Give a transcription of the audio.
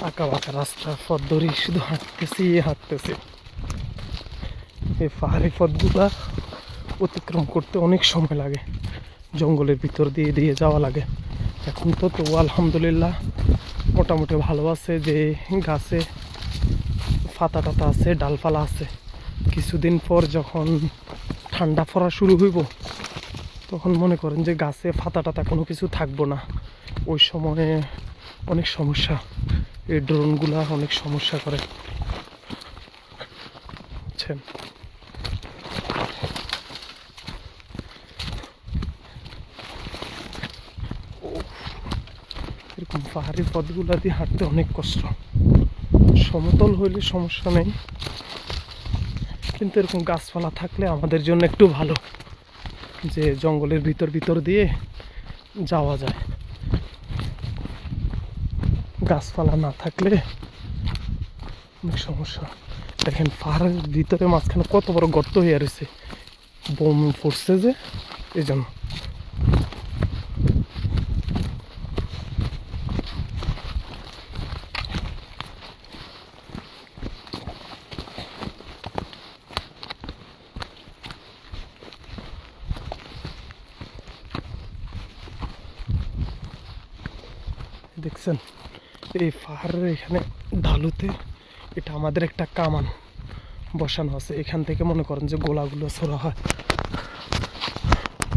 আঁকা বাঁকা রাস্তার পথ ধরে শুধু হাঁটতেছি। এই পাহাড়ি পথগুলা অতিক্রম করতে অনেক সময় লাগে, জঙ্গলের ভিতর দিয়ে দিয়ে যাওয়া লাগে। এখন তো তবু আলহামদুলিল্লাহ মোটামুটি ভালো আছে, যে গাছে পাতা টাতা আছে, ডালপালা আছে। কিছুদিন পর যখন ঠান্ডা পড়া শুরু হইব তখন মনে করেন যে গাছে পাতা টাতা কোনো কিছু থাকবো না। ওই সময়ে অনেক সমস্যা, এই ড্রোনগুলা অনেক সমস্যা করে, বুঝছেন। এরকম পাহাড়ি পথগুলা দিয়ে হাঁটতে অনেক কষ্ট। সমতল হইলে সমস্যা নেই, কিন্তু এরকম গাছপালা থাকলে আমাদের জন্য একটু ভালো, যে জঙ্গলের ভিতর দিয়ে যাওয়া যায়। গাছপালা না থাকলে অনেক সমস্যা। দেখেন পাহাড়ের ভিতরে মাঝখানে কত বড় গর্ত হয়ে রয়েছে, বোম পড়ছে যে এই জন্য। দেখছেন এই পাহাড়ের এখানে ঢালুতে এটা আমাদের একটা কামান বসানো আছে, এখান থেকে মনে করেন যে গোলাগুলো ছোড়া হয়।